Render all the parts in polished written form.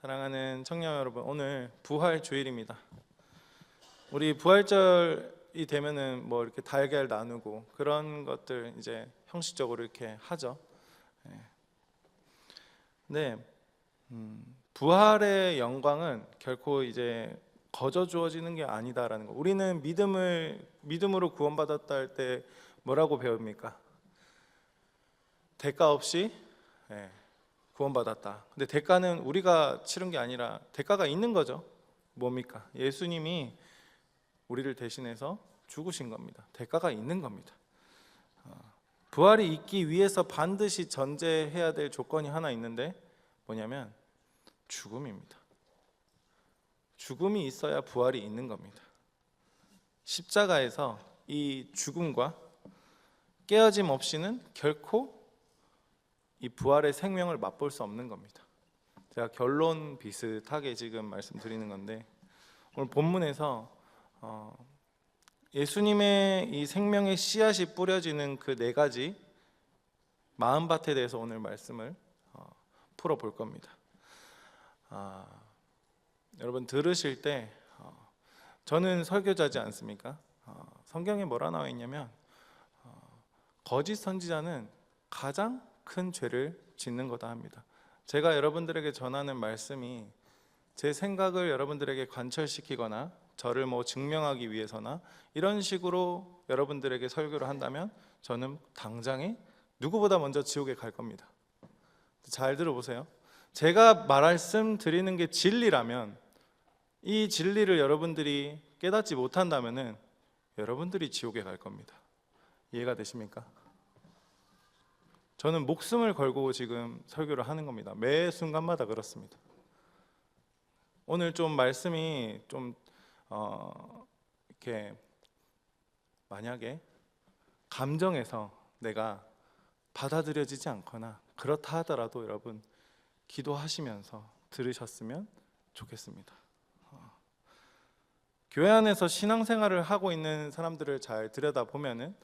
사랑하는 청년 여러분, 오늘 부활 주일입니다. 우리 부활절이 되면은 뭐 이렇게 달걀 나누고 그런 것들 이제 형식적으로 이렇게 하죠. 네, 부활의 영광은 결코 이제 거저 주어지는 게 아니다라는 거. 우리는 믿음으로 구원받았다 할 때 뭐라고 배웁니까? 대가 없이 구원받았다. 근데 대가는 우리가 치른 게 아니라 대가가 있는 거죠. 뭡니까? 예수님이 우리를 대신해서 죽으신 겁니다. 대가가 있는 겁니다. 부활이 있기 위해서 반드시 전제해야 될 조건이 하나 있는데 뭐냐면 죽음입니다. 죽음이 있어야 부활이 있는 겁니다. 십자가에서 이 죽음과 깨어짐 없이는 결코 이 부활의 생명을 맛볼 수 없는 겁니다. 제가 결론 비슷하게 지금 말씀드리는 건데, 오늘 본문에서 예수님의 이 생명의 씨앗이 뿌려지는 그 네 가지 마음밭에 대해서 오늘 말씀을 풀어볼 겁니다. 여러분 들으실 때 저는 설교자지 않습니까? 성경에 뭐라 나와 있냐면 거짓 선지자는 가장 큰 죄를 짓는 거다 합니다. 제가 여러분들에게 전하는 말씀이 제 생각을 여러분들에게 관철시키거나 저를 뭐 증명하기 위해서나 이런 식으로 여러분들에게 설교를 한다면 저는 당장에 누구보다 먼저 지옥에 갈 겁니다. 잘 들어보세요. 제가 말씀드리는 게 진리라면 이 진리를 여러분들이 깨닫지 못한다면은 여러분들이 지옥에 갈 겁니다. 이해가 되십니까? 저는 목숨을 걸고 지금 설교를 하는 겁니다. 매 순간마다 그렇습니다. 오늘 좀 말씀이 좀 이렇게 만약에 감정에서 내가 받아들여지지 않거나 그렇다 하더라도 여러분 기도하시면서 들으셨으면 좋겠습니다. 교회 안에서 신앙생활을 하고 있는 사람들을 잘 들여다보면은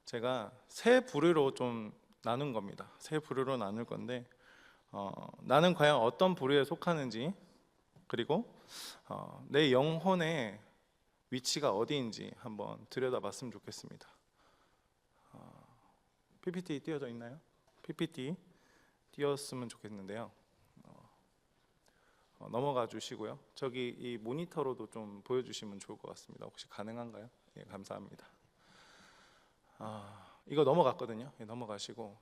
제가 세 부류로 좀 나눈 겁니다. 세 부류로 나눌 건데 나는 과연 어떤 부류에 속하는지, 그리고 내 영혼의 위치가 어디인지 한번 들여다봤으면 좋겠습니다. PPT 띄워져 있나요? PPT 띄웠으면 좋겠는데요. 넘어가 주시고요. 저기 이 모니터로도 좀 보여주시면 좋을 것 같습니다. 혹시 가능한가요? 예, 감사합니다. 이거 넘어갔거든요. 예, 넘어가시고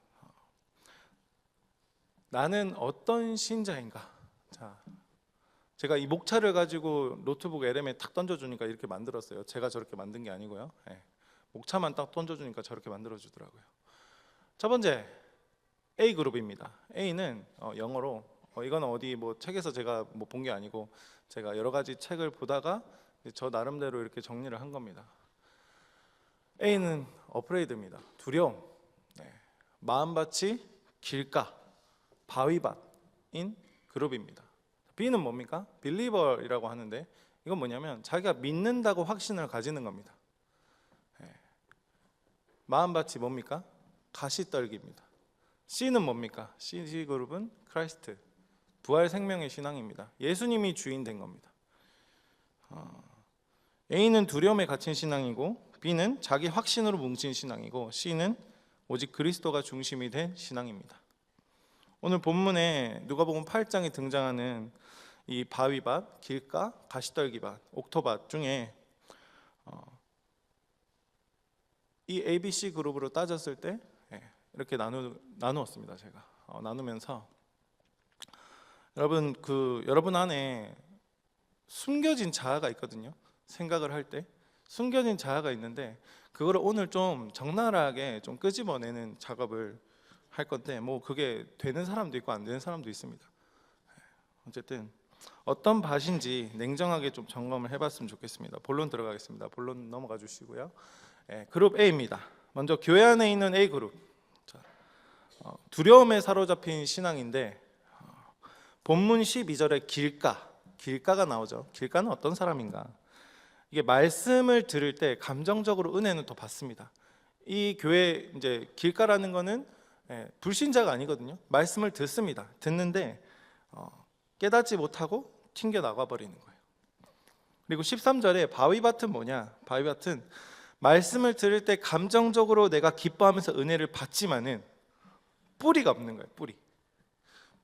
나는 어떤 신자인가? 자, 제가 이 목차를 가지고 노트북 LM에 탁 던져주니까 이렇게 만들었어요. 제가 저렇게 만든 게 아니고요. 예, 목차만 딱 던져주니까 저렇게 만들어주더라고요. 첫 번째 A 그룹입니다. A는 영어로 이건 어디 뭐 책에서 제가 뭐 본 게 아니고 제가 여러 가지 책을 보다가 저 나름대로 이렇게 정리를 한 겁니다. A는 어프레이드입니다. 두려움. 마음밭이 길가, 바위밭인 그룹입니다. B는 뭡니까? 빌리버이라고 하는데 이건 뭐냐면 자기가 믿는다고 확신을 가지는 겁니다. 마음밭이 뭡니까? 가시떨기입니다. C는 뭡니까? C 그룹은 크라이스트, 부활 생명의 신앙입니다. 예수님이 주인 된 겁니다. A는 두려움에 갇힌 신앙이고 B는 자기 확신으로 뭉친 신앙이고 C는 오직 그리스도가 중심이 된 신앙입니다. 오늘 본문에 누가복음 8장에 등장하는 이 바위밭, 길가, 가시떨기밭, 옥토밭 중에 이 ABC 그룹으로 따졌을 때 이렇게 나누었습니다. 제가 나누면서 여러분 안에 숨겨진 자아가 있거든요. 생각을 할 때 숨겨진 자아가 있는데 그거를 오늘 좀 적나라하게 좀 끄집어내는 작업을 할 건데 뭐 그게 되는 사람도 있고 안 되는 사람도 있습니다. 어쨌든 어떤 밭인지 냉정하게 좀 점검을 해봤으면 좋겠습니다. 본론 들어가겠습니다. 본론 넘어가 주시고요. 그룹 A입니다. 먼저 교회 안에 있는 A 그룹. 두려움에 사로잡힌 신앙인데 본문 12절에 길가가 나오죠. 길가는 어떤 사람인가? 이게 말씀을 들을 때 감정적으로 은혜는 더 받습니다. 이 교회 이제 길가라는 거는 불신자가 아니거든요. 말씀을 듣습니다. 듣는데 깨닫지 못하고 튕겨 나가 버리는 거예요. 그리고 13절에 바위밭은 뭐냐? 바위밭은 말씀을 들을 때 감정적으로 내가 기뻐하면서 은혜를 받지만은 뿌리가 없는 거예요.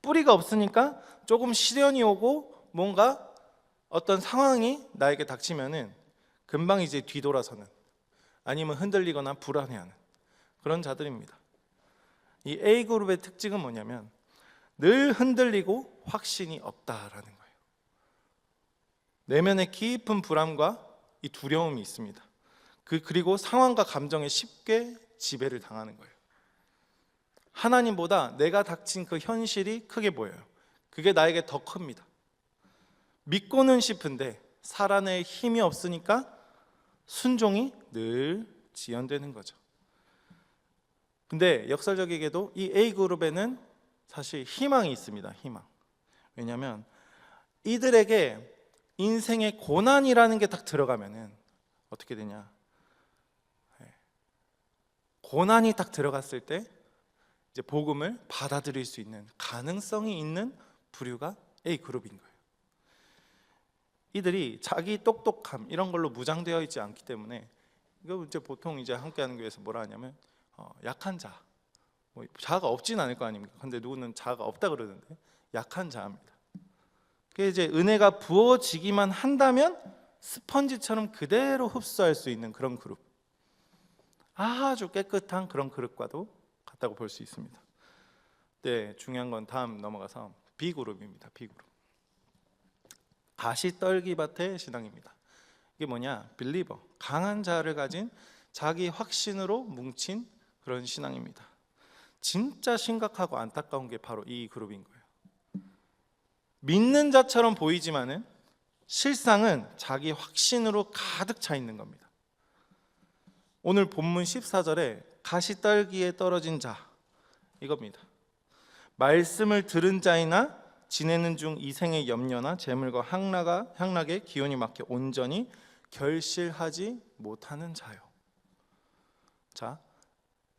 뿌리가 없으니까 조금 시련이 오고 뭔가 어떤 상황이 나에게 닥치면은 금방 이제 뒤돌아서는, 아니면 흔들리거나 불안해하는 그런 자들입니다. 이 A그룹의 특징은 뭐냐면 늘 흔들리고 확신이 없다라는 거예요. 내면에 깊은 불안과 이 두려움이 있습니다. 그리고 상황과 감정에 쉽게 지배를 당하는 거예요. 하나님보다 내가 닥친 그 현실이 크게 보여요. 그게 나에게 더 큽니다. 믿고는 싶은데 살아낼 힘이 없으니까 순종이 늘 지연되는 거죠. 근데 역설적이게도 이 A그룹에는 사실 희망이 있습니다. 희망. 왜냐하면 이들에게 인생의 고난이라는 게 딱 들어가면은 어떻게 되냐? 고난이 딱 들어갔을 때 이제 복음을 받아들일 수 있는 가능성이 있는 부류가 A그룹인 거예요. 이들이 자기 똑똑함 이런 걸로 무장되어 있지 않기 때문에, 이거 이제 보통 이제 함께하는 교회에서 뭐라 하냐면 약한 자, 뭐 자아가 없진 않을 거 아닙니까? 근데 누구는 자아가 없다 그러는데 약한 자입니다. 그게 이제 은혜가 부어지기만 한다면 스펀지처럼 그대로 흡수할 수 있는 그런 그룹, 아주 깨끗한 그런 그룹과도 같다고 볼 수 있습니다. 네, 중요한 건 다음 넘어가서 B그룹입니다. B그룹. 가시떨기밭의 신앙입니다. 이게 뭐냐? 빌리버, 강한 자아를 가진 자기 확신으로 뭉친 그런 신앙입니다. 진짜 심각하고 안타까운 게 바로 이 그룹인 거예요. 믿는 자처럼 보이지만은 실상은 자기 확신으로 가득 차 있는 겁니다. 오늘 본문 14절에 가시떨기에 떨어진 자, 이겁니다. 말씀을 들은 자이나 지내는 중 이생의 염려나 재물과 향락에 기운이 막혀 온전히 결실하지 못하는 자요. 자,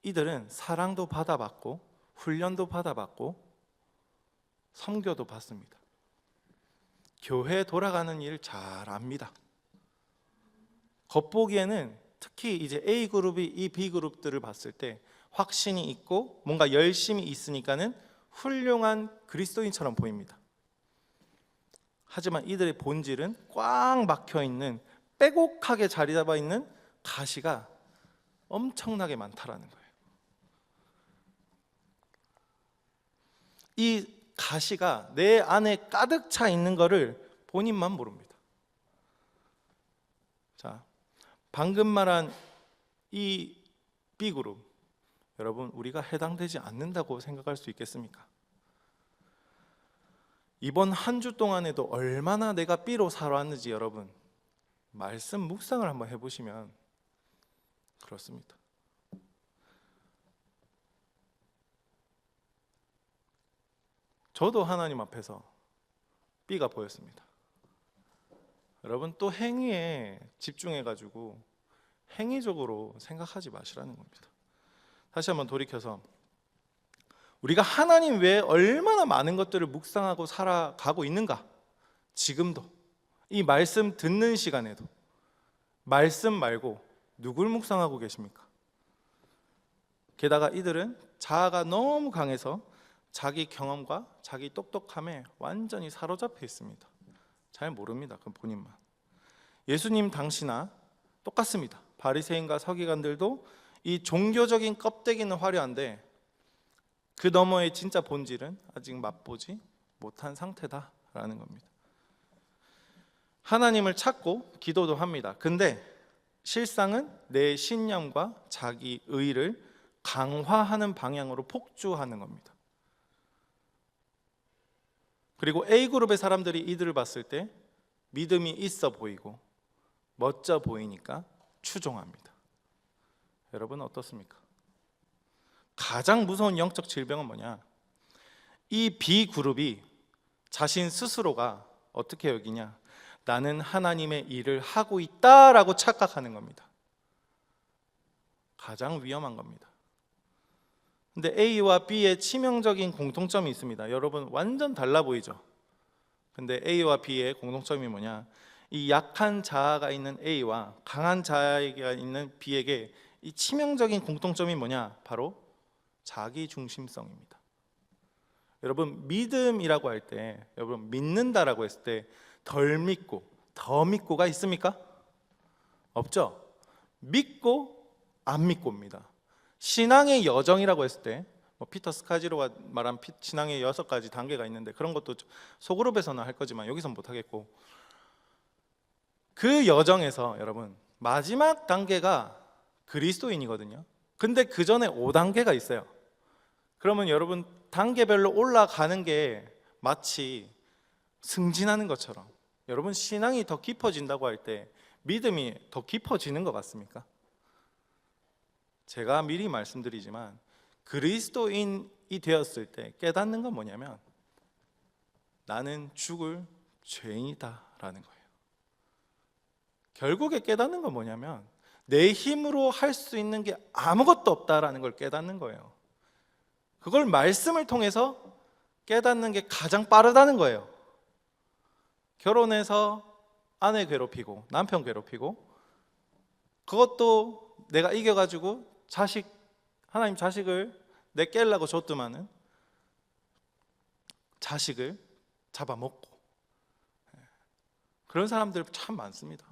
이들은 사랑도 받아봤고 훈련도 받아봤고 섬겨도 받습니다. 교회 돌아가는 일 잘 압니다. 겉보기에는 특히 이제 A그룹이 이 B그룹들을 봤을 때 확신이 있고 뭔가 열심히 있으니까는 훌륭한 그리스도인처럼 보입니다. 하지만 이들의 본질은 꽉 막혀 있는, 빼곡하게 자리 잡아 있는 가시가 엄청나게 많다라는 거예요. 이 가시가 내 안에 가득 차 있는 것을 본인만 모릅니다. 자, 방금 말한 이 B그룹, 여러분 우리가 해당되지 않는다고 생각할 수 있겠습니까? 이번 한 주 동안에도 얼마나 내가 B로 살아왔는지 여러분 말씀 묵상을 한번 해보시면 그렇습니다. 저도 하나님 앞에서 B가 보였습니다. 여러분 또 행위에 집중해가지고 행위적으로 생각하지 마시라는 겁니다. 다시 한번 돌이켜서 우리가 하나님 외에 얼마나 많은 것들을 묵상하고 살아가고 있는가? 지금도 이 말씀 듣는 시간에도 말씀 말고 누굴 묵상하고 계십니까? 게다가 이들은 자아가 너무 강해서 자기 경험과 자기 똑똑함에 완전히 사로잡혀 있습니다. 잘 모릅니다. 그건 본인만. 예수님 당시나 똑같습니다. 바리새인과 서기관들도 이 종교적인 껍데기는 화려한데 그 너머의 진짜 본질은 아직 맛보지 못한 상태다라는 겁니다. 하나님을 찾고 기도도 합니다. 근데 실상은 내 신념과 자기 의를 강화하는 방향으로 폭주하는 겁니다. 그리고 A그룹의 사람들이 이들을 봤을 때 믿음이 있어 보이고 멋져 보이니까 추종합니다. 여러분 어떻습니까? 가장 무서운 영적 질병은 뭐냐? 이 B그룹이 자신 스스로가 어떻게 여기냐? 나는 하나님의 일을 하고 있다라고 착각하는 겁니다. 가장 위험한 겁니다. 근데 A와 B의 치명적인 공통점이 있습니다. 여러분 완전 달라 보이죠? 근데 A와 B의 공통점이 뭐냐? 이 약한 자아가 있는 A와 강한 자아가 있는 B에게 이 치명적인 공통점이 뭐냐? 바로 자기 중심성입니다. 여러분, 믿음이라고 할 때, 여러분 믿는다라고 했을 때 덜 믿고 더 믿고가 있습니까? 없죠. 믿고 안 믿고입니다. 신앙의 여정이라고 했을 때 피터 스카지로가 말한 신앙의 6가지 단계가 있는데 그런 것도 소그룹에서는 할 거지만 여기서는 못 하겠고, 그 여정에서 여러분 마지막 단계가 그리스도인이거든요. 근데 그 전에 5단계가 있어요. 그러면 여러분 단계별로 올라가는 게 마치 승진하는 것처럼, 여러분 신앙이 더 깊어진다고 할 때 믿음이 더 깊어지는 것 같습니까? 제가 미리 말씀드리지만 그리스도인이 되었을 때 깨닫는 건 뭐냐면 나는 죽을 죄인이다 라는 거예요. 결국에 깨닫는 건 뭐냐면 내 힘으로 할 수 있는 게 아무것도 없다라는 걸 깨닫는 거예요. 그걸 말씀을 통해서 깨닫는 게 가장 빠르다는 거예요. 결혼해서 아내 괴롭히고 남편 괴롭히고 그것도 내가 이겨가지고 하나님 자식을 내 깰라고 줬더만은 자식을 잡아먹고, 그런 사람들 참 많습니다.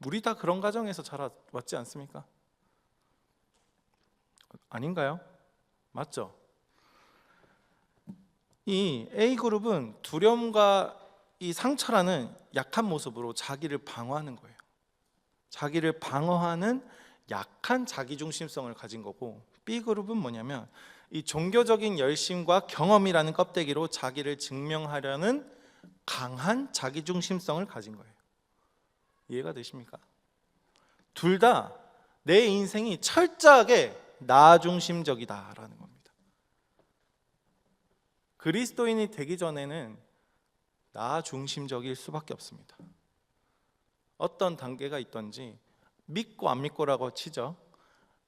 우리 다 그런 가정에서 자라왔지 않습니까? 아닌가요? 맞죠? 이 A그룹은 두려움과 이 상처라는 약한 모습으로 자기를 방어하는 거예요. 자기를 방어하는 약한 자기중심성을 가진 거고, B그룹은 뭐냐면 이 종교적인 열심과 경험이라는 껍데기로 자기를 증명하려는 강한 자기중심성을 가진 거예요. 이해가 되십니까? 둘 다 내 인생이 철저하게 나 중심적이다라는 겁니다. 그리스도인이 되기 전에는 나 중심적일 수밖에 없습니다. 어떤 단계가 있던지 믿고 안 믿고라고 치죠.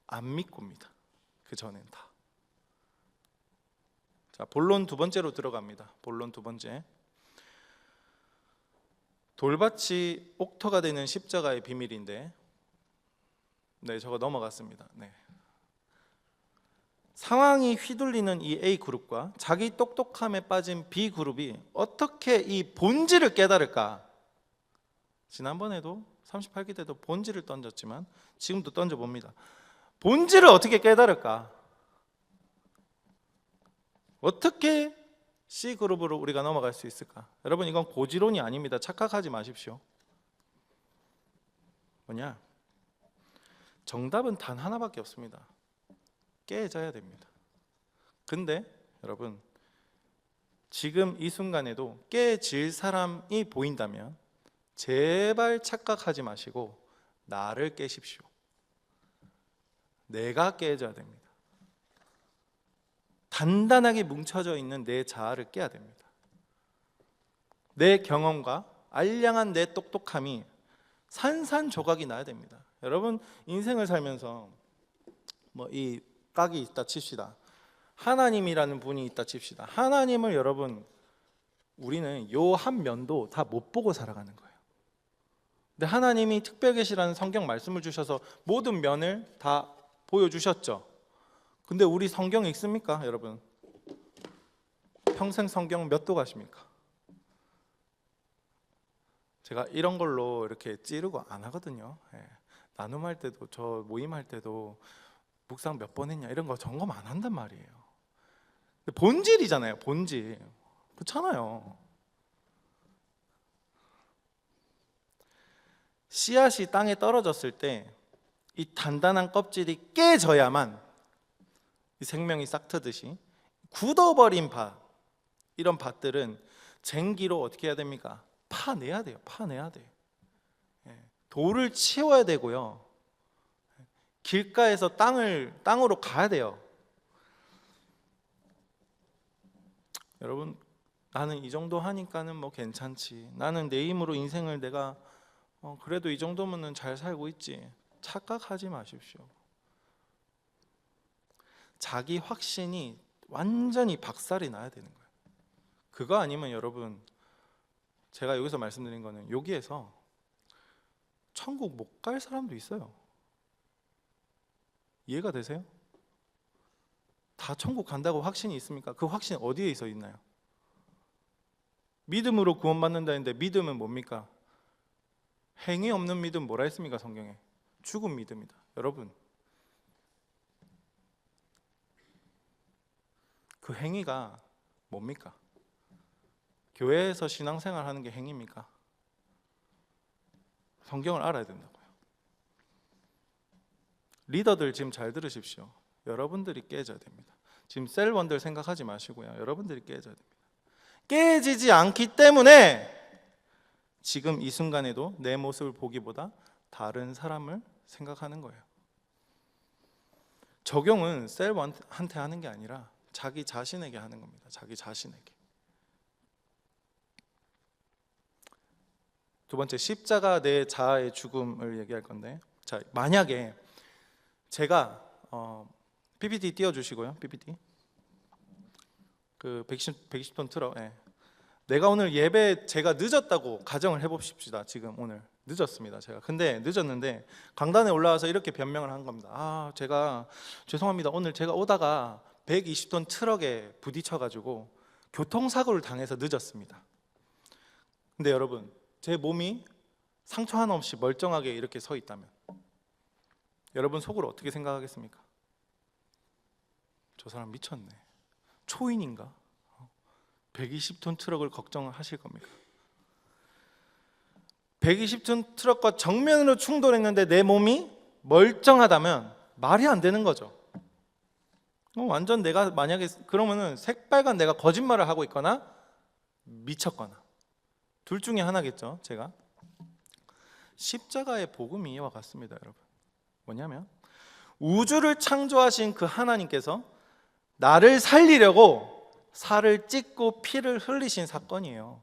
안 믿고입니다. 그 전엔 다. 자, 본론 두 번째로 들어갑니다. 본론 두 번째. 돌밭이 옥토가 되는 십자가의 비밀인데, 네, 저거 넘어갔습니다. 네. 상황이 휘둘리는 이 A그룹과 자기 똑똑함에 빠진 B그룹이 어떻게 이 본질을 깨달을까? 지난번에도 38기 때도 본질을 던졌지만 지금도 던져봅니다. 본질을 어떻게 깨달을까? 어떻게 C그룹으로 우리가 넘어갈 수 있을까? 여러분, 이건 고지론이 아닙니다. 착각하지 마십시오. 뭐냐? 정답은 단 하나밖에 없습니다. 깨져야 됩니다. 근데 여러분, 지금 이 순간에도 깨질 사람이 보인다면 제발 착각하지 마시고 나를 깨십시오. 내가 깨져야 됩니다. 단단하게 뭉쳐져 있는 내 자아를 깨야 됩니다. 내 경험과 알량한 내 똑똑함이 산산조각이 나야 됩니다. 여러분, 인생을 살면서 이 깍이 있다 칩시다. 하나님이라는 분이 있다 칩시다. 하나님을 여러분, 우리는 요 한 면도 다 못 보고 살아가는 거예요. 근데 하나님이 특별계시라는 성경 말씀을 주셔서 모든 면을 다 보여주셨죠. 근데 우리 성경 읽습니까, 여러분? 평생 성경 몇 도 가십니까? 제가 이런 걸로 이렇게 찌르고 안 하거든요. 나눔할 때도, 저 모임할 때도 묵상 몇 번 했냐 이런 거 점검 안 한단 말이에요. 근데 본질이잖아요. 본질. 그렇잖아요. 씨앗이 땅에 떨어졌을 때 이 단단한 껍질이 깨져야만 이 생명이 싹트듯이 굳어버린 밭, 이런 밭들은 쟁기로 어떻게 해야 됩니까? 파내야 돼요. 파내야 돼. 돌을 치워야 되고요. 길가에서 땅으로 가야 돼요. 여러분, 나는 이 정도 하니까는 뭐 괜찮지. 나는 내 힘으로 인생을 내가 그래도 이 정도면은 잘 살고 있지. 착각하지 마십시오. 자기 확신이 완전히 박살이 나야 되는 거예요. 그거 아니면 여러분, 제가 여기서 말씀드린 거는 여기에서 천국 못 갈 사람도 있어요. 이해가 되세요? 다 천국 간다고 확신이 있습니까? 그 확신 어디에 있어 있나요? 믿음으로 구원받는다는데 믿음은 뭡니까? 행위 없는 믿음 뭐라 했습니까? 성경에 죽은 믿음이다. 여러분, 그 행위가 뭡니까? 교회에서 신앙생활 하는 게 행위입니까? 성경을 알아야 된다고요. 리더들 지금 잘 들으십시오. 여러분들이 깨져야 됩니다. 지금 셀원들 생각하지 마시고요. 여러분들이 깨져야 됩니다. 깨지지 않기 때문에 지금 이 순간에도 내 모습을 보기보다 다른 사람을 생각하는 거예요. 적용은 셀원한테 하는 게 아니라 자기 자신에게 하는 겁니다. 자기 자신에게. 두 번째, 십자가 내 자아의 죽음을 얘기할 건데, 자, 만약에 제가 PPT 띄워주시고요. PPT 그 110톤 트럭. 내가 오늘 예배 제가 늦었다고 가정을 해봅시다. 지금 오늘 늦었습니다. 제가 근데 늦었는데 강단에 올라와서 이렇게 변명을 한 겁니다. 제가 죄송합니다. 오늘 제가 오다가 120톤 트럭에 부딪혀가지고 교통사고를 당해서 늦었습니다. 근데 여러분, 제 몸이 상처 하나 없이 멀쩡하게 이렇게 서 있다면 여러분 속으로 어떻게 생각하겠습니까? 저 사람 미쳤네. 초인인가? 120톤 트럭을 걱정하실 겁니까? 120톤 트럭과 정면으로 충돌했는데 내 몸이 멀쩡하다면 말이 안 되는 거죠. 완전 내가 만약에 그러면은 새빨간 내가 거짓말을 하고 있거나 미쳤거나 둘 중에 하나겠죠. 제가 십자가의 복음이 이와 같습니다. 여러분, 뭐냐면 우주를 창조하신 그 하나님께서 나를 살리려고 살을 찢고 피를 흘리신 사건이에요.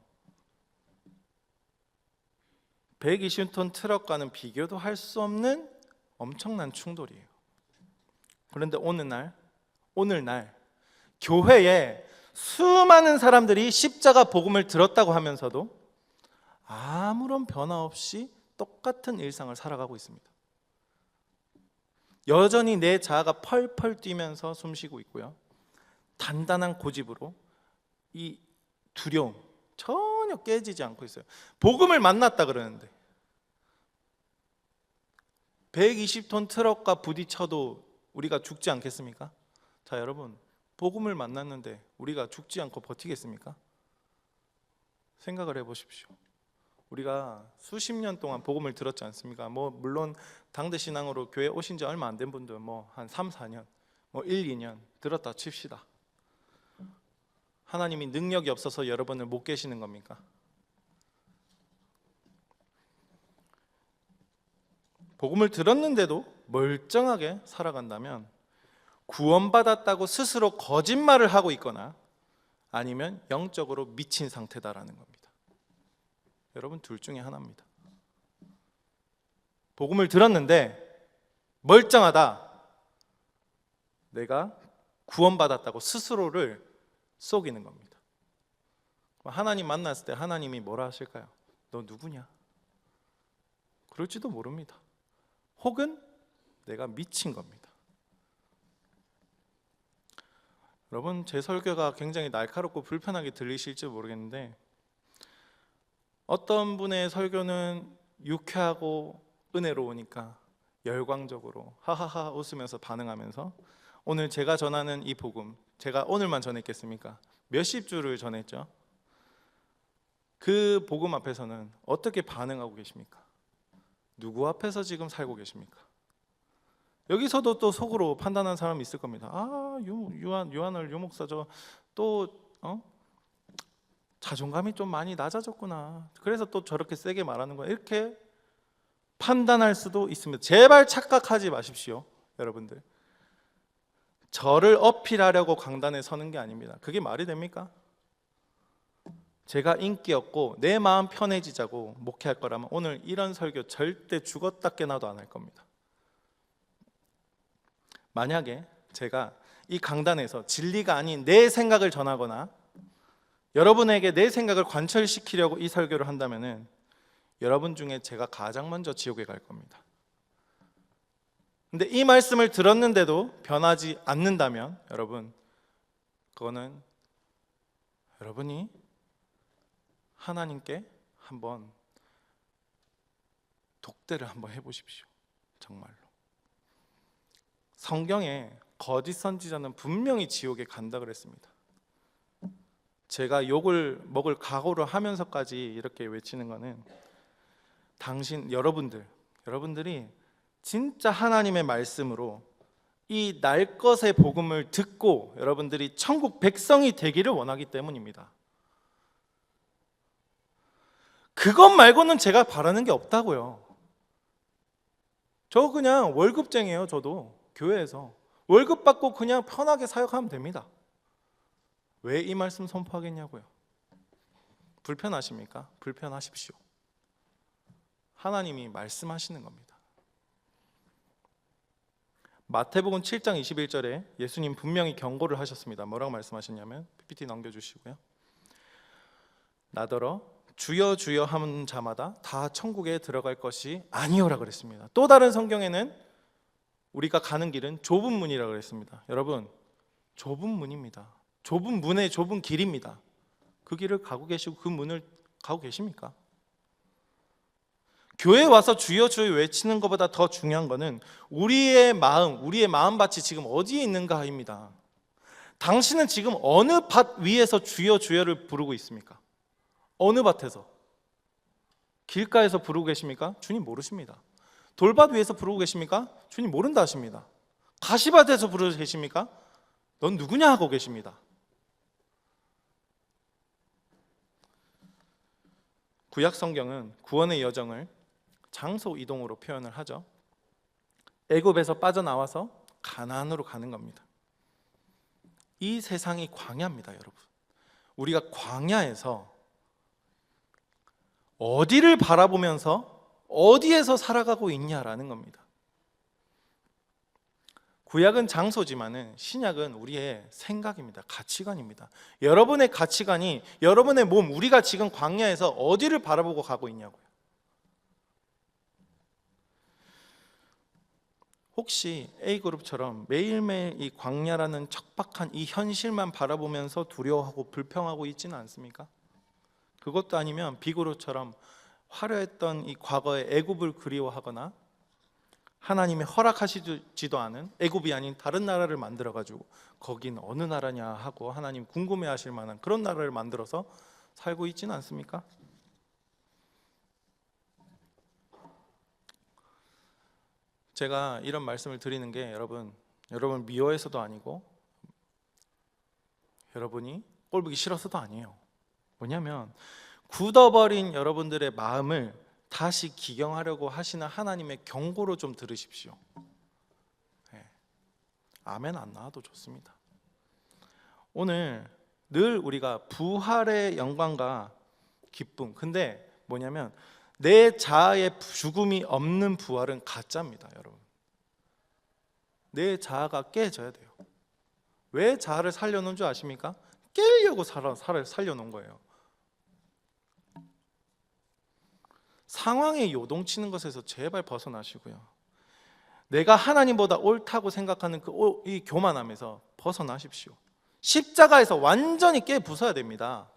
120톤 트럭과는 비교도 할 수 없는 엄청난 충돌이에요. 그런데 오늘날 교회에 수많은 사람들이 십자가 복음을 들었다고 하면서도 아무런 변화 없이 똑같은 일상을 살아가고 있습니다. 여전히 내 자아가 펄펄 뛰면서 숨쉬고 있고요. 단단한 고집으로 이 두려움 전혀 깨지지 않고 있어요. 복음을 만났다 그러는데 120톤 트럭과 부딪혀도 우리가 죽지 않겠습니까? 자, 여러분, 복음을 만났는데 우리가 죽지 않고 버티겠습니까? 생각을 해보십시오. 우리가 수십 년 동안 복음을 들었지 않습니까? 물론 당대 신앙으로 교회 오신 지 얼마 안 된 분들 한 3, 4년, 1, 2년 들었다 칩시다. 하나님이 능력이 없어서 여러분을 못 계시는 겁니까? 복음을 들었는데도 멀쩡하게 살아간다면 구원받았다고 스스로 거짓말을 하고 있거나 아니면 영적으로 미친 상태다라는 겁니다. 여러분, 둘 중에 하나입니다. 복음을 들었는데 멀쩡하다, 내가 구원받았다고 스스로를 속이는 겁니다. 하나님 만났을 때 하나님이 뭐라 하실까요? 너 누구냐? 그럴지도 모릅니다. 혹은 내가 미친 겁니다. 여러분, 제 설교가 굉장히 날카롭고 불편하게 들리실지 모르겠는데 어떤 분의 설교는 유쾌하고 은혜로우니까 열광적으로 하하하 웃으면서 반응하면서 오늘 제가 전하는 이 복음, 제가 오늘만 전했겠습니까? 몇십 주를 전했죠. 그 복음 앞에서는 어떻게 반응하고 계십니까? 누구 앞에서 지금 살고 계십니까? 여기서도 또 속으로 판단하는 사람이 있을 겁니다. 요한을 유목사 자존감이 좀 많이 낮아졌구나. 그래서 또 저렇게 세게 말하는 거야. 이렇게 판단할 수도 있습니다. 제발 착각하지 마십시오, 여러분들. 저를 어필하려고 강단에 서는 게 아닙니다. 그게 말이 됩니까? 제가 인기 없고 내 마음 편해지자고 목회할 거라면 오늘 이런 설교 절대 죽었다 깨나도 안 할 겁니다. 만약에 제가 이 강단에서 진리가 아닌 내 생각을 전하거나 여러분에게 내 생각을 관철시키려고 이 설교를 한다면은 여러분 중에 제가 가장 먼저 지옥에 갈 겁니다. 근데 이 말씀을 들었는데도 변하지 않는다면 여러분, 그거는 여러분이 하나님께 한번 독대를 한번 해보십시오. 정말로. 성경에 거짓 선지자는 분명히 지옥에 간다 그랬습니다. 제가 욕을 먹을 각오를 하면서까지 이렇게 외치는 거는 여러분들이 진짜 하나님의 말씀으로 이 날 것의 복음을 듣고 여러분들이 천국 백성이 되기를 원하기 때문입니다. 그것 말고는 제가 바라는 게 없다고요. 저 그냥 월급쟁이에요. 저도 교회에서 월급 받고 그냥 편하게 사역하면 됩니다. 왜 이 말씀 선포하겠냐고요. 불편하십니까? 불편하십시오. 하나님이 말씀하시는 겁니다. 마태복음 7장 21절에 예수님 분명히 경고를 하셨습니다. 뭐라고 말씀하셨냐면 PPT 넘겨주시고요. 나더러 주여 주여 하는 자마다 다 천국에 들어갈 것이 아니오라 그랬습니다. 또 다른 성경에는 우리가 가는 길은 좁은 문이라 그랬습니다. 여러분, 좁은 문입니다. 좁은 문의 좁은 길입니다. 그 길을 가고 계시고 그 문을 가고 계십니까? 교회에 와서 주여 주여 외치는 것보다 더 중요한 것은 우리의 마음밭이 지금 어디에 있는가입니다. 당신은 지금 어느 밭 위에서 주여 주여를 부르고 있습니까? 어느 밭에서? 길가에서 부르고 계십니까? 주님 모르십니다. 돌밭 위에서 부르고 계십니까? 주님 모른다 하십니다. 가시밭에서 부르고 계십니까? 넌 누구냐 하고 계십니다. 구약 성경은 구원의 여정을 장소 이동으로 표현을 하죠. 애굽에서 빠져나와서 가나안으로 가는 겁니다. 이 세상이 광야입니다, 여러분. 우리가 광야에서 어디를 바라보면서 어디에서 살아가고 있냐라는 겁니다. 구약은 장소지만은 신약은 우리의 생각입니다. 가치관입니다. 여러분의 가치관이 여러분의 몸, 우리가 지금 광야에서 어디를 바라보고 가고 있냐고요. 혹시 A그룹처럼 매일매일 이 광야라는 척박한 이 현실만 바라보면서 두려워하고 불평하고 있지는 않습니까? 그것도 아니면 B그룹처럼 화려했던 이 과거의 애굽을 그리워하거나 하나님이 허락하시지도 않은 애굽이 아닌 다른 나라를 만들어가지고 거긴 어느 나라냐 하고 하나님 궁금해하실 만한 그런 나라를 만들어서 살고 있지는 않습니까? 제가 이런 말씀을 드리는 게 여러분 미워해서도 아니고 여러분이 꼴보기 싫어서도 아니에요. 뭐냐면 굳어버린 여러분들의 마음을 다시 기경하려고 하시는 하나님의 경고로 좀 들으십시오. 네. 아멘 안 나와도 좋습니다. 오늘 늘 우리가 부활의 영광과 기쁨, 근데 뭐냐면 내 자아의 죽음이 없는 부활은 가짜입니다, 여러분. 내 자아가 깨져야 돼요. 왜 자아를 살려놓은 줄 아십니까? 깨려고 살려놓은 거예요. 상황에 요동치는 것에서 제발 벗어나시고요. 내가 하나님보다 옳다고 생각하는 이 교만함에서 벗어나십시오. 십자가에서 완전히 깨 부숴야 됩니다.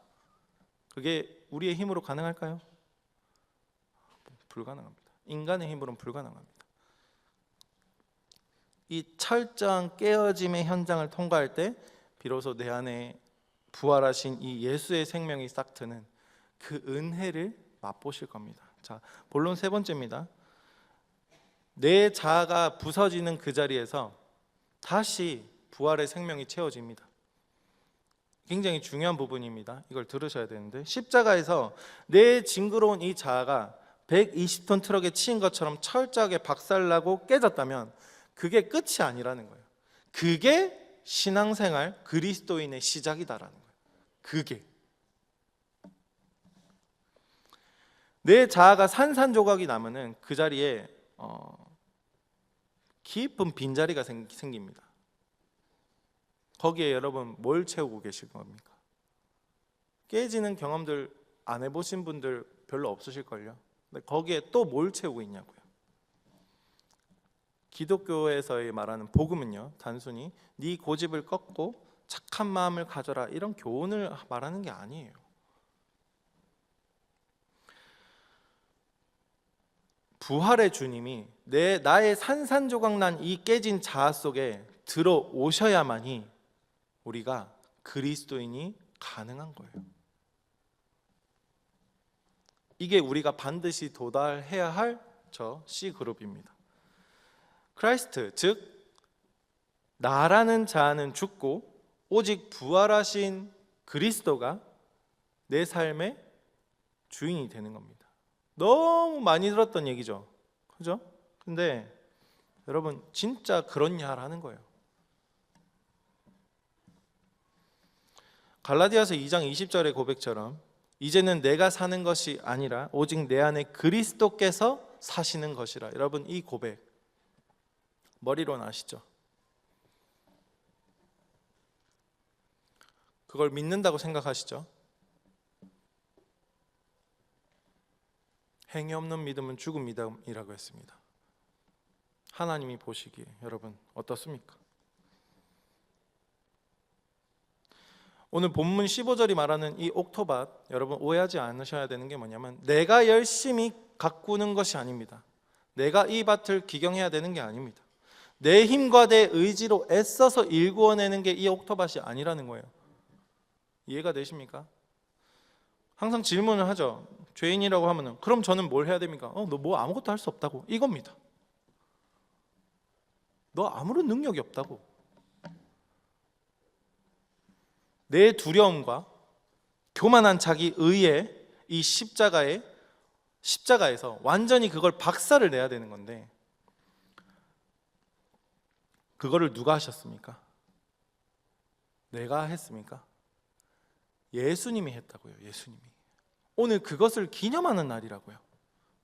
그게 우리의 힘으로 가능할까요? 불가능합니다. 인간의 힘으로는 불가능합니다. 이 철저한 깨어짐의 현장을 통과할 때 비로소 내 안에 부활하신 이 예수의 생명이 싹 트는 그 은혜를 맛보실 겁니다. 자, 본론 세 번째입니다. 내 자아가 부서지는 그 자리에서 다시 부활의 생명이 채워집니다. 굉장히 중요한 부분입니다. 이걸 들으셔야 되는데 십자가에서 내 징그러운 이 자아가 120톤 트럭에 치인 것처럼 철저하게 박살나고 깨졌다면 그게 끝이 아니라는 거예요. 그게 신앙생활 그리스도인의 시작이다라는 거예요. 그게 내 자아가 산산조각이 나면은 그 자리에 깊은 빈자리가 생깁니다. 거기에 여러분 뭘 채우고 계실 겁니까? 깨지는 경험들 안 해보신 분들 별로 없으실걸요. 근데 거기에 또 뭘 채우고 있냐고요. 기독교에서의 말하는 복음은요, 단순히 네 고집을 꺾고 착한 마음을 가져라 이런 교훈을 말하는 게 아니에요. 부활의 주님이 나의 산산조각난 이 깨진 자아 속에 들어오셔야만이 우리가 그리스도인이 가능한 거예요. 이게 우리가 반드시 도달해야 할 저 C그룹입니다. 크라이스트, 즉 나라는 자아는 죽고 오직 부활하신 그리스도가 내 삶의 주인이 되는 겁니다. 너무 많이 들었던 얘기죠, 그죠? 근데 여러분 진짜 그렇냐라는 거예요. 갈라디아서 2장 20절의 고백처럼 이제는 내가 사는 것이 아니라 오직 내 안에 그리스도께서 사시는 것이라. 여러분 이 고백 머리로는 아시죠? 그걸 믿는다고 생각하시죠? 행위 없는 믿음은 죽은 믿음이라고 했습니다. 하나님이 보시기에 여러분 어떻습니까? 오늘 본문 15절이 말하는 이 옥토밭, 여러분 오해하지 않으셔야 되는 게 뭐냐면 내가 열심히 가꾸는 것이 아닙니다. 내가 이 밭을 기경해야 되는 게 아닙니다. 내 힘과 내 의지로 애써서 일구어내는 게 이 옥토밭이 아니라는 거예요. 이해가 되십니까? 항상 질문을 하죠. 죄인이라고 하면은 그럼 저는 뭘 해야 됩니까? 너 뭐 아무것도 할 수 없다고. 이겁니다. 너 아무런 능력이 없다고. 내 두려움과 교만한 자기 의에 이 십자가에서 완전히 그걸 박살을 내야 되는 건데 그거를 누가 하셨습니까? 내가 했습니까? 예수님이 했다고요. 예수님이. 오늘 그것을 기념하는 날이라고요.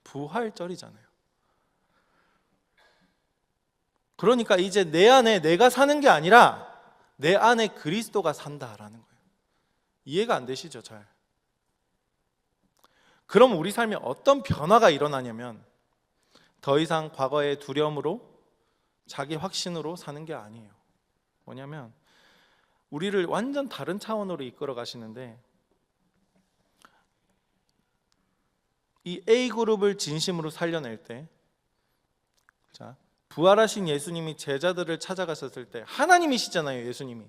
부활절이잖아요. 그러니까 이제 내 안에 내가 사는 게 아니라 내 안에 그리스도가 산다라는 거예요. 이해가 안 되시죠? 잘. 그럼 우리 삶에 어떤 변화가 일어나냐면 더 이상 과거의 두려움으로 자기 확신으로 사는 게 아니에요. 뭐냐면 우리를 완전 다른 차원으로 이끌어 가시는데 이 A그룹을 진심으로 살려낼 때, 자, 부활하신 예수님이 제자들을 찾아가셨을 때 하나님이시잖아요. 예수님이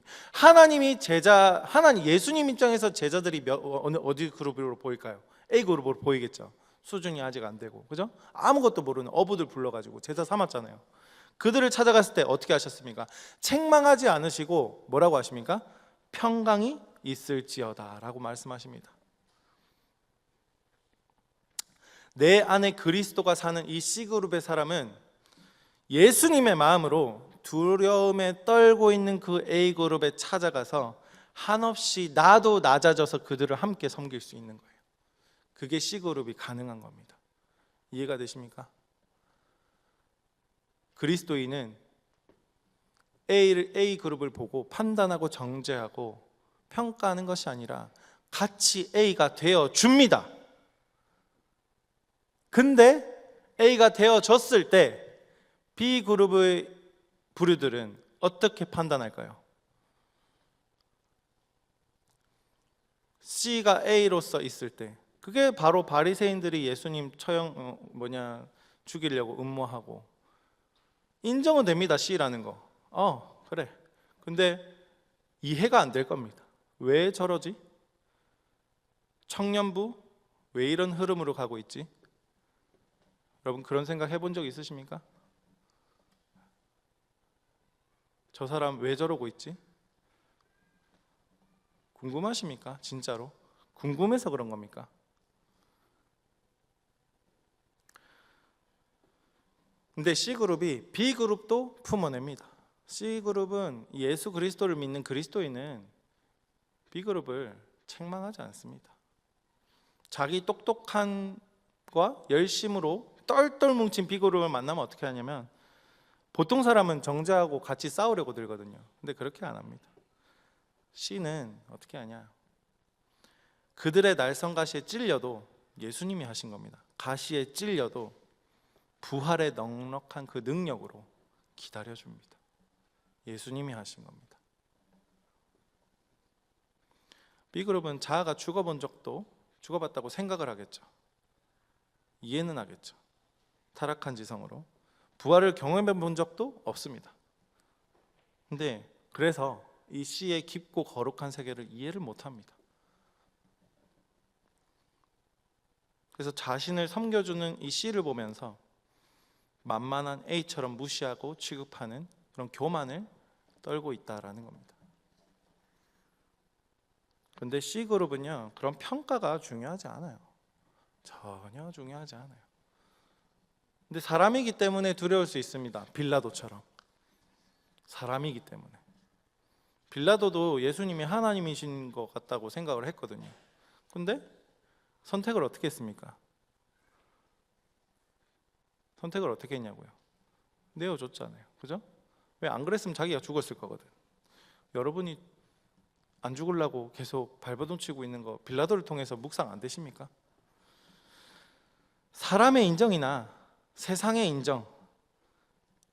예수님 입장에서 제자들이 어디 그룹으로 보일까요? A그룹으로 보이겠죠. 수준이 아직 안 되고, 그죠? 아무것도 모르는 어부들 불러가지고 제자 삼았잖아요. 그들을 찾아갔을 때 어떻게 하셨습니까? 책망하지 않으시고 뭐라고 하십니까? 평강이 있을지어다 라고 말씀하십니다. 내 안에 그리스도가 사는 이 C그룹의 사람은 예수님의 마음으로 두려움에 떨고 있는 그 A그룹에 찾아가서 한없이 나도 낮아져서 그들을 함께 섬길 수 있는 거예요. 그게 C그룹이 가능한 겁니다. 이해가 되십니까? 그리스도인은 A그룹을 보고 판단하고 정죄하고 평가하는 것이 아니라 같이 A가 되어 줍니다. 근데 A가 되어졌을 때 B그룹의 부류들은 어떻게 판단할까요? C가 A로서 있을 때 그게 바로 바리새인들이 예수님 죽이려고 음모하고 인정은 됩니다. C라는 거. 그래. 근데 이해가 안 될 겁니다. 왜 저러지? 청년부 왜 이런 흐름으로 가고 있지? 여러분 그런 생각 해본 적 있으십니까? 저 사람 왜 저러고 있지? 궁금하십니까? 진짜로? 궁금해서 그런 겁니까? 근데 C그룹이 B그룹도 품어냅니다. C그룹은 예수 그리스도를 믿는 그리스도인은 B그룹을 책망하지 않습니다. 자기 똑똑함과 열심으로 똘똘 뭉친 B그룹을 만나면 어떻게 하냐면 보통 사람은 정죄하고 같이 싸우려고 들거든요. 근데 그렇게 안 합니다. C는 어떻게 하냐? 그들의 날선 가시에 찔려도 예수님이 하신 겁니다. 가시에 찔려도 부활의 넉넉한 그 능력으로 기다려줍니다. 예수님이 하신 겁니다. B그룹은 자아가 죽어본 적도 죽어봤다고 생각을 하겠죠. 이해는 하겠죠. 타락한 지성으로 부활을 경험해 본 적도 없습니다. 근데 그래서 이 C의 깊고 거룩한 세계를 이해를 못합니다. 그래서 자신을 섬겨주는 이 C를 보면서 만만한 A처럼 무시하고 취급하는 그런 교만을 떨고 있다라는 겁니다. 그런데 C그룹은요, 그런 평가가 중요하지 않아요. 전혀 중요하지 않아요. 근데 사람이기 때문에 두려울 수 있습니다. 빌라도처럼. 사람이기 때문에. 빌라도도 예수님이 하나님이신 것 같다고 생각을 했거든요. 근데 선택을 어떻게 했습니까? 선택을 어떻게 했냐고요? 내어줬잖아요. 그죠? 왜 안 그랬으면 자기가 죽었을 거거든. 여러분이 안 죽으려고 계속 발버둥 치고 있는 거 빌라도를 통해서 묵상 안 되십니까? 사람의 인정이나 세상의 인정,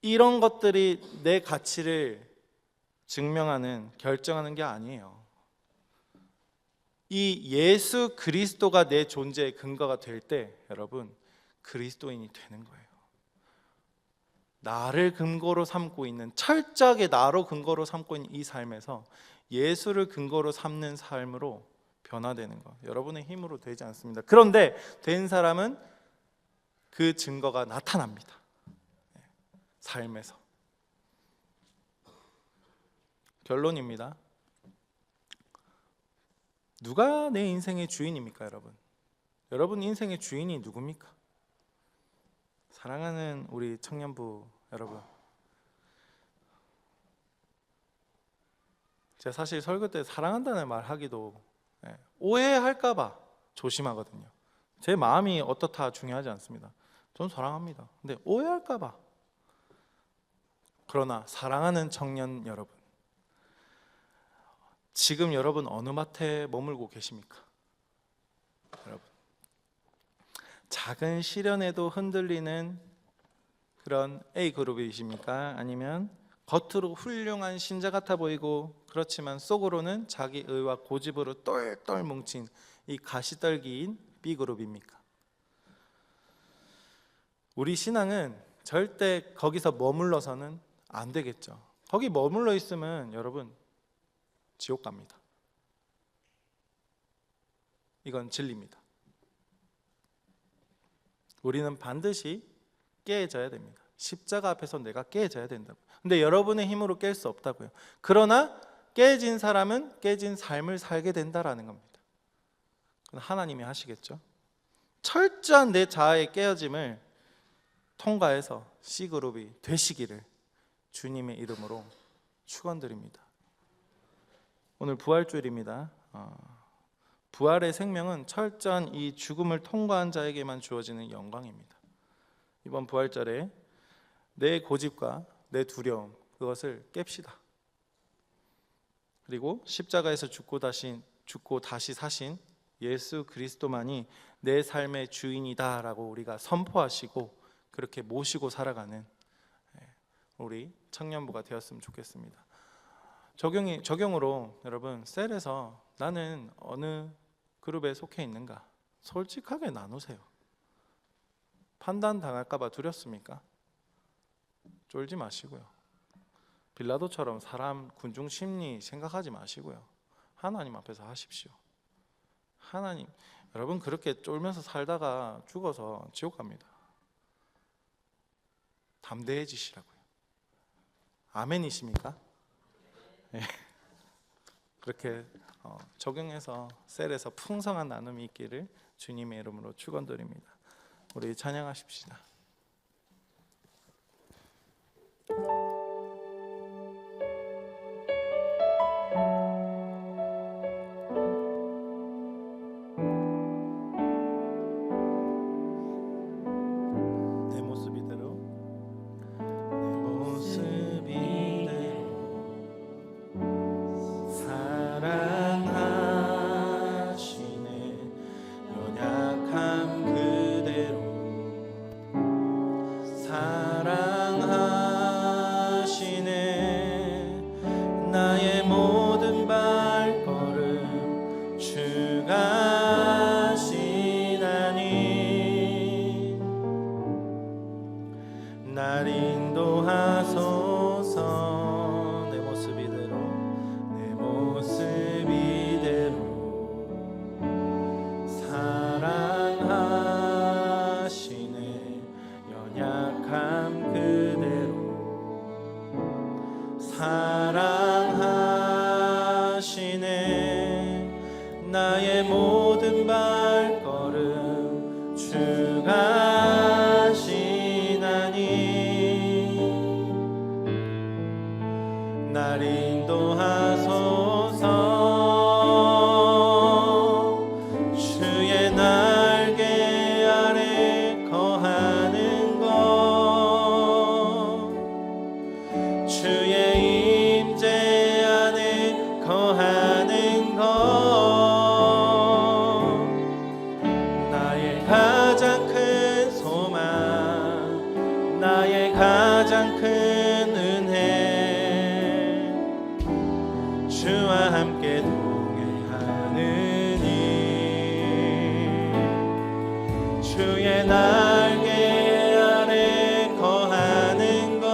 이런 것들이 내 가치를 증명하는, 결정하는 게 아니에요. 이 예수 그리스도가 내 존재의 근거가 될 때 여러분 그리스도인이 되는 거예요. 나를 근거로 삼고 있는, 철저하게 나로 근거로 삼고 있는 이 삶에서 예수를 근거로 삼는 삶으로 변화되는 것, 여러분의 힘으로 되지 않습니다. 그런데 된 사람은 그 증거가 나타납니다. 삶에서. 결론입니다. 누가 내 인생의 주인입니까, 여러분? 여러분 인생의 주인이 누굽니까? 사랑하는 우리 청년부 여러분, 제가 사실 설교 때 사랑한다는 말 하기도 오해할까봐 조심하거든요. 제 마음이 어떻다 중요하지 않습니다. 전 사랑합니다. 근데 오해할까봐. 그러나 사랑하는 청년 여러분, 지금 여러분 어느 마트에 머물고 계십니까? 여러분, 작은 시련에도 흔들리는 그런 A그룹이십니까? 아니면 겉으로 훌륭한 신자 같아 보이고 그렇지만 속으로는 자기 의와 고집으로 똘똘 뭉친 이 가시떨기인 B그룹입니까? 우리 신앙은 절대 거기서 머물러서는 안 되겠죠. 거기 머물러 있으면 여러분 지옥 갑니다. 이건 진리입니다. 우리는 반드시 깨져야 됩니다. 십자가 앞에서 내가 깨져야 된다고. 근데 여러분의 힘으로 깰 수 없다고요. 그러나 깨진 사람은 깨진 삶을 살게 된다라는 겁니다. 하나님이 하시겠죠. 철저한 내 자아의 깨어짐을 통과해서 C그룹이 되시기를 주님의 이름으로 축원드립니다. 오늘 부활주일입니다. 부활의 생명은 철저한 이 죽음을 통과한 자에게만 주어지는 영광입니다. 이번 부활절에 내 고집과 내 두려움, 그것을 깹시다. 그리고 십자가에서 죽고 다시 사신 예수 그리스도만이 내 삶의 주인이다라고 우리가 선포하시고 그렇게 모시고 살아가는 우리 청년부가 되었으면 좋겠습니다. 적용으로 여러분, 셀에서 나는 어느 그룹에 속해 있는가 솔직하게 나누세요. 판단당할까 봐 두렵습니까? 쫄지 마시고요. 빌라도처럼 사람 군중 심리 생각하지 마시고요. 하나님 앞에서 하십시오. 하나님, 여러분 그렇게 쫄면서 살다가 죽어서 지옥 갑니다. 담대해지시라고요. 아멘이십니까? 네. 그렇게 적용해서 셀에서 풍성한 나눔이 있기를 주님의 이름으로 축원드립니다. 우리 찬양하십시다. 사랑하시네 발걸음 주가 하시나니 날 인도하소서. 주의 날개 아래 거하는 것, 주의 임재 안에 거하는 것, 나의 가장 큰 소망, 나의 가장 큰 은혜, 주와 함께 동행하느니 주의 날개 아래 거하는 것,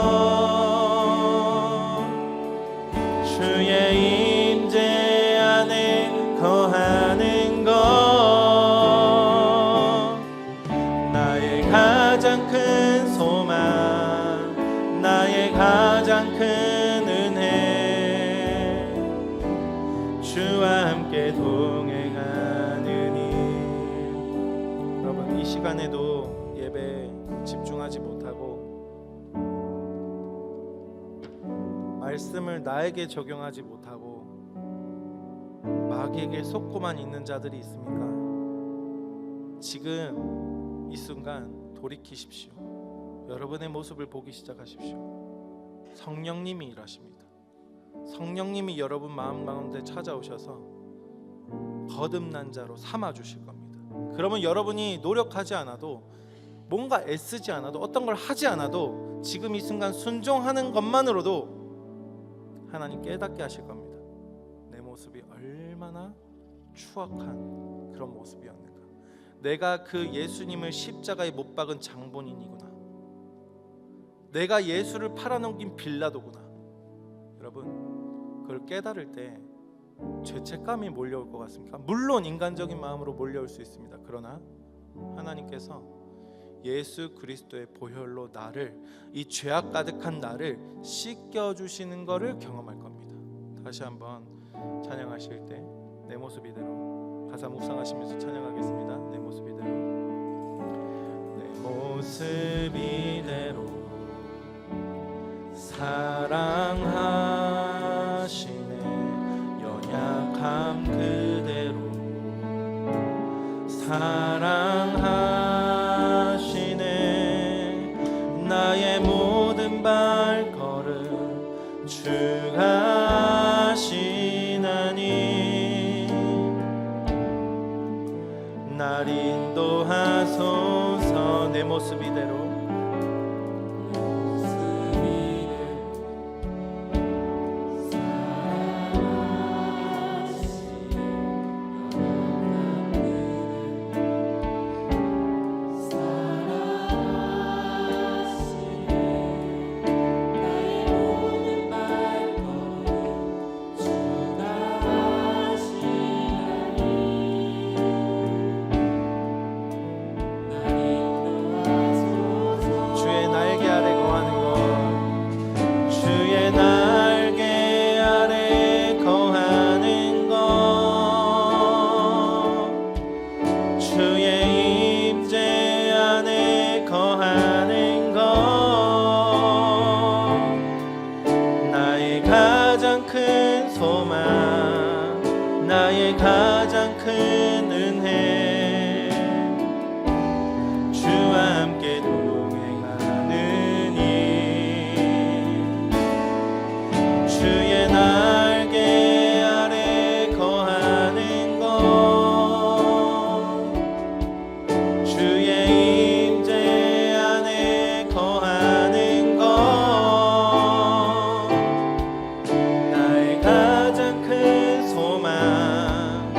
주의 임재 안에 거하는 것, 나의 가장 큰 소망, 나의 가장 큰 은혜, 주와 함께 동행하느니. 여러분, 이 시간에도 예배에 집중하지 못하고 말씀을 나에게 적용하지 못하고 마귀에게 속고만 있는 자들이 있습니까? 지금 이 순간 돌이키십시오. 여러분의 모습을 보기 시작하십시오. 성령님이 일하십니다. 성령님이 여러분 마음 가운데 찾아오셔서 거듭난 자로 삼아 주실 겁니다. 그러면 여러분이 노력하지 않아도, 뭔가 애쓰지 않아도, 어떤 걸 하지 않아도 지금 이 순간 순종하는 것만으로도 하나님 깨닫게 하실 겁니다. 내 모습이 얼마나 추악한 그런 모습이었는가. 내가 그 예수님을 십자가에 못 박은 장본인이구나. 내가 예수를 팔아넘긴 빌라도구나. 여러분, 그걸 깨달을 때 죄책감이 몰려올 것 같습니까? 물론 인간적인 마음으로 몰려올 수 있습니다. 그러나 하나님께서 예수 그리스도의 보혈로 나를, 이 죄악 가득한 나를 씻겨주시는 것을 경험할 겁니다. 다시 한번 찬양하실 때 내 모습 이대로 가사 묵상하시면서 찬양하겠습니다. 내 모습 이대로, 내 모습 이대로 사랑하시네. 연약함 그대로 사랑하시네. 나의 모든 발걸음 주가 하시나니 날 인도하소서. 내 모습 이대로, 나의 가장 큰 은혜, 주와 함께 동행하느니 주의 날개 아래 거하는 것, 주의 임재 안에 거하는 것, 나의 가장 큰 소망,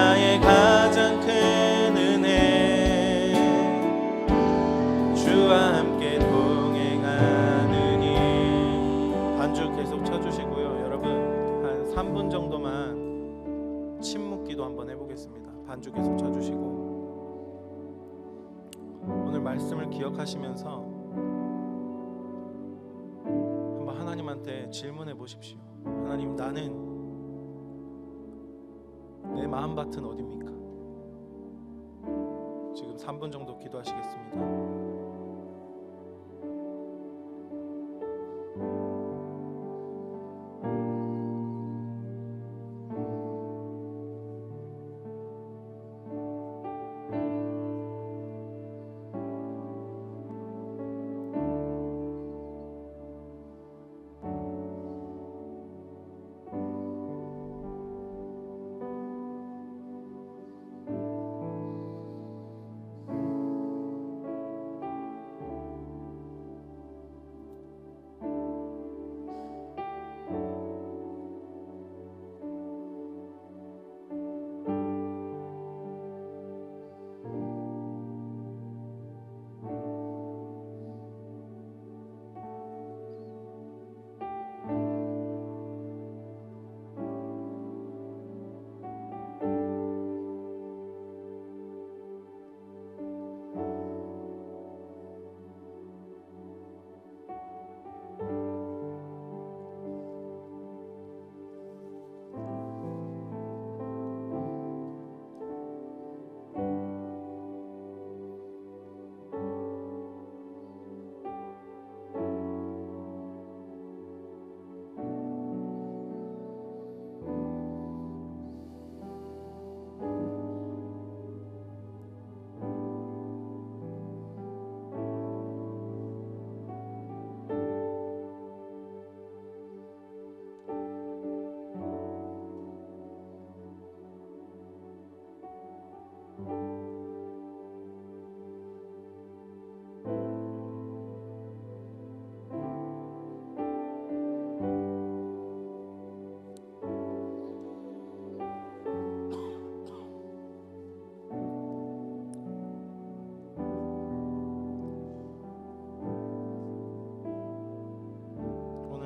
나의 가장 큰 은혜, 주와 함께 동행하느니. 반주 계속 쳐주시고요. 여러분 한 3분 정도만 침묵기도 한번 해보겠습니다. 반주 계속 쳐주시고 오늘 말씀을 기억하시면서 한번 하나님한테 질문해 보십시오. 하나님, 나는 내 마음밭은 어디입니까? 지금 3분 정도 기도하시겠습니다.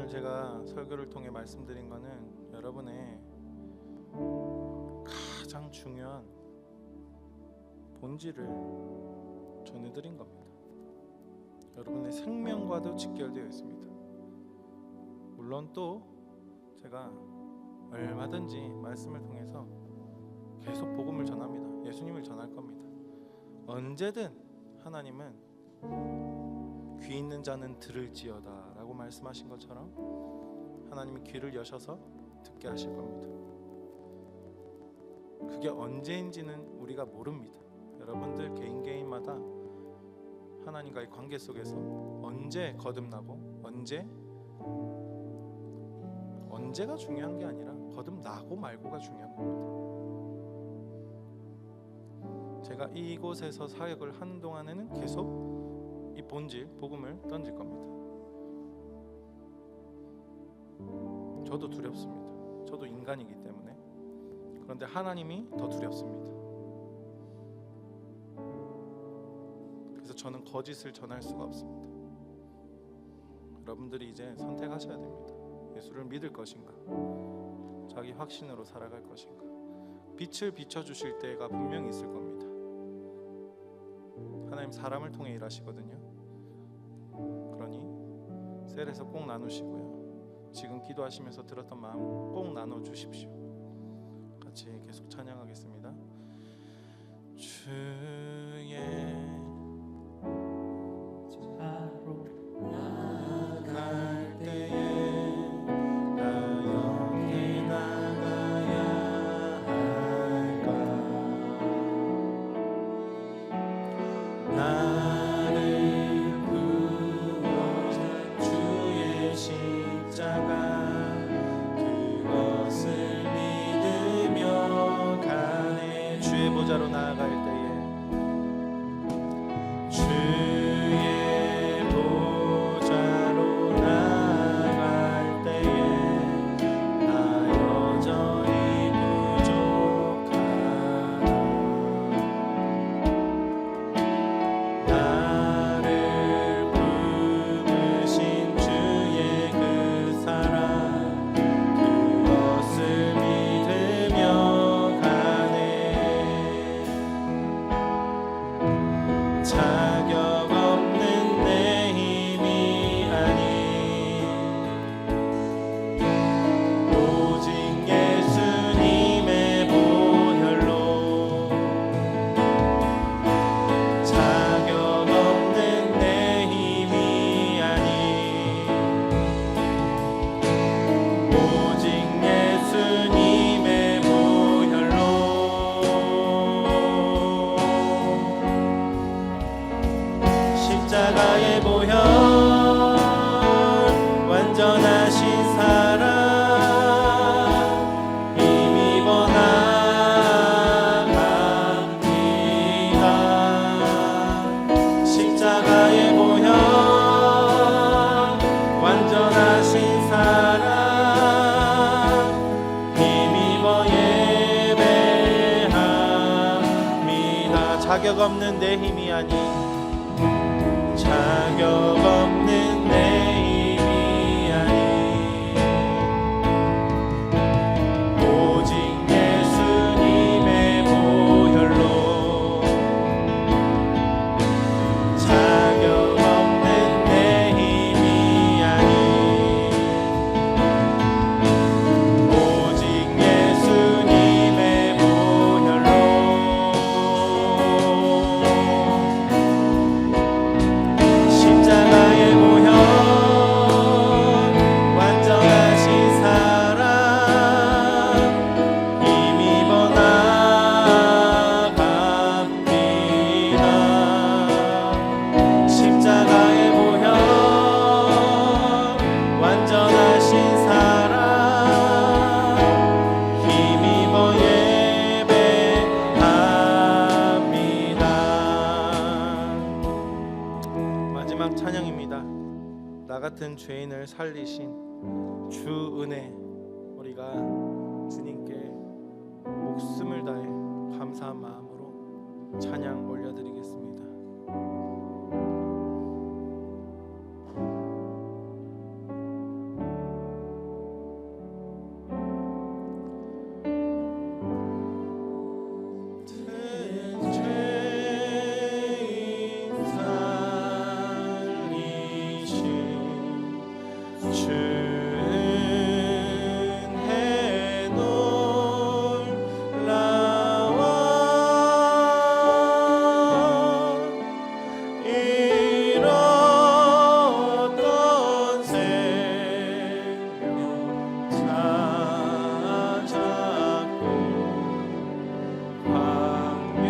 제가 설교를 통해 말씀드린 거는 여러분의 가장 중요한 본질을 전해드린 겁니다. 여러분의 생명과도 직결되어 있습니다. 물론 또 제가 얼마든지 말씀을 통해서 계속 복음을 전합니다. 예수님을 전할 겁니다. 언제든 하나님은 귀 있는 자는 들을지어다 라고 말씀하신 것처럼 하나님이 귀를 여셔서 듣게 하실 겁니다. 그게 언제인지는 우리가 모릅니다. 여러분들 개인마다 하나님과의 관계 속에서 언제 거듭나고 언제가 중요한 게 아니라 거듭나고 말고가 중요한 겁니다. 제가 이곳에서 사역을 하는 동안에는 계속 이 본질, 복음을 던질 겁니다. 저도 두렵습니다. 저도 인간이기 때문에. 그런데 하나님이 더 두렵습니다. 그래서 저는 거짓을 전할 수가 없습니다. 여러분들이 이제 선택하셔야 됩니다. 예수를 믿을 것인가, 자기 확신으로 살아갈 것인가. 빛을 비춰주실 때가 분명히 있을 겁니다. 하나님 사람을 통해 일하시거든요. 그러니 셀에서 꼭 나누시고요. 지금 기도하시면서 들었던 마음 꼭 나눠주십시오. 같이 계속 찬양하겠습니다. 주의 자로 나갈 때에 나 어디 나가야 할까? 나를 부어자 주의 십자가 그것을 믿으며 가네. 주의 보좌로 나아갈 때에 주의 보좌로 나아갈 때에 나 여전히 부족하다. 나를 부르신 주의 그 사랑 그것을 믿으며 가네. 자격 없는 내 힘이 아닌 오직 예수님의 보혈로 자격 없는 내 힘이 아닌, 자격 없는 내 힘이 아닌, 오직 예수님의 보혈로, 자격 없는 내 힘이 아닌, 오직 예수님의 보혈로, 십자가의 보혈, 완전하신 사랑, 힘입어 나갑니다. 십자가의 보혈, 완전하신 사랑, 힘입어 예배합니다. 마지막 찬양입니다. 나 같은 죄인을 살리신 주 은혜, 우리가 주님께 목숨을 다해 감사한 마음으로 찬양 올려드리겠습니다. 죄인 살리신 주 은혜 놀라워, 잃었던 생명 찾았고 광명을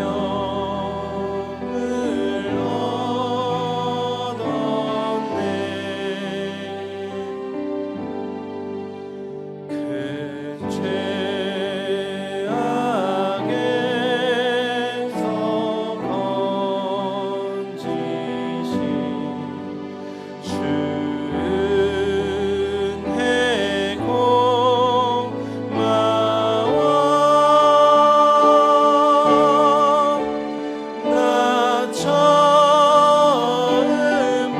얻었네. 큰 죄악에서 건지신 주 은혜 고마워. 나 처음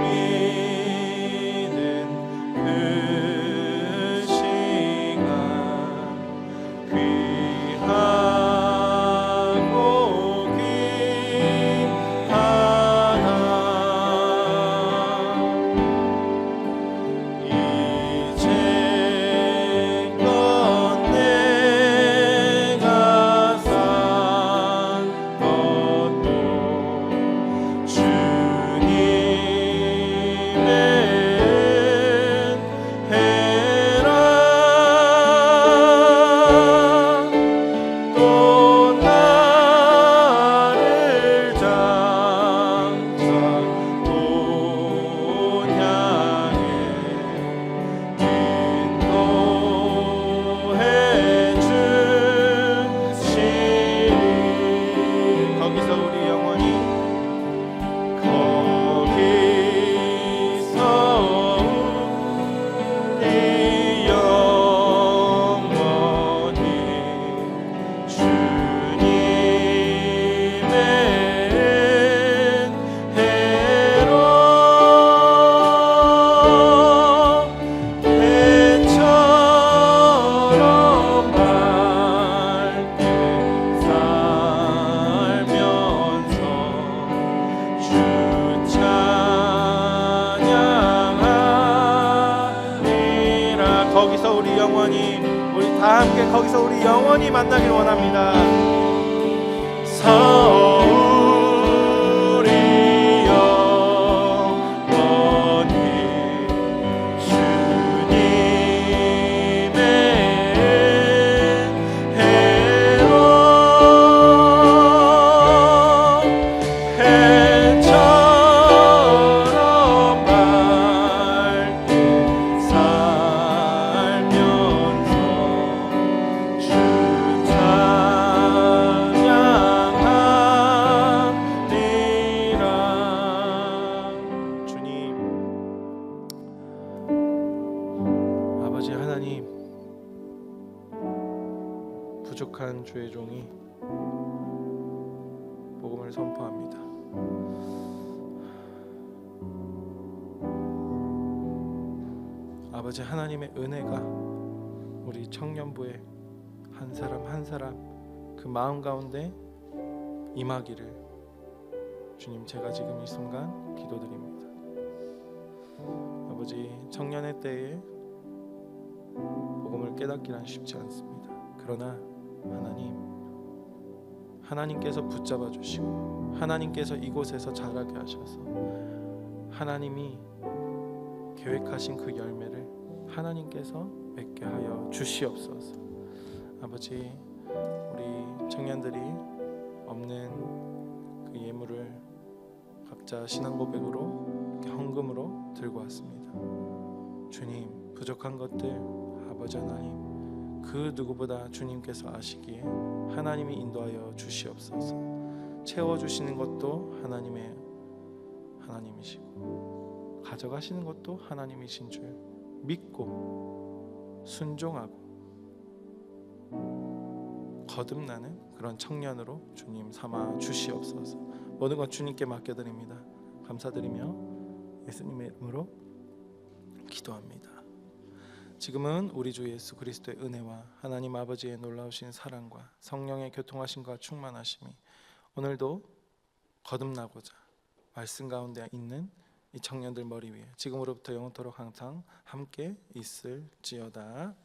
믿는 그 시간 귀하고 귀하다. 이제껏 내가 산 것도 주님의 은혜라. 또 나를 장차 돈 향해 인도해 주시리. 거기서 우리 영원히, 거기서 우리 영원히 주님의 은혜로 배처럼 밝게 살면서 주 찬양하리라. 거기서 우리 영원히, 우리 다 함께 거기서 우리 영원히 만나길 원합니다. 우리 영원히 주님의 은혜로 해처럼 밝게 살면서 주 찬양하리라. 주님, 아버지 하나님, 부족한 주의 종이 복음을 주님을 선포합니다. 아버지 하나님의 은혜가 우리 청년부의 한 사람 한 사람 그 마음 가운데 임하기를 주님, 제가 지금 이 순간 기도드립니다. 아버지, 청년의 때에 복음을 깨닫기란 쉽지 않습니다. 그러나 하나님께서 붙잡아 주시고 하나님께서 이곳에서 자라게 하셔서 하나님이 계획하신 그 열매를 하나님께서 맺게 하여 주시옵소서. 아버지, 우리 청년들이 없는 그 예물을 각자 신앙 고백으로 헌금으로 들고 왔습니다. 주님, 부족한 것들 아버지 하나님 그 누구보다 주님께서 아시기에 하나님이 인도하여 주시옵소서. 채워주시는 것도 하나님이시고 가져가시는 것도 하나님이신 줄 믿고 순종하고 거듭나는 그런 청년으로 주님 삼아 주시옵소서. 모든 것 주님께 맡겨드립니다. 감사드리며 예수님의 이름으로 기도합니다. 지금은 우리 주 예수 그리스도의 은혜와 하나님 아버지의 놀라우신 사랑과 성령의 교통하심과 충만하심이 오늘도 거듭나고자 말씀 가운데 있는 이 청년들 머리 위에 지금으로부터 영원토록 항상 함께 있을지어다.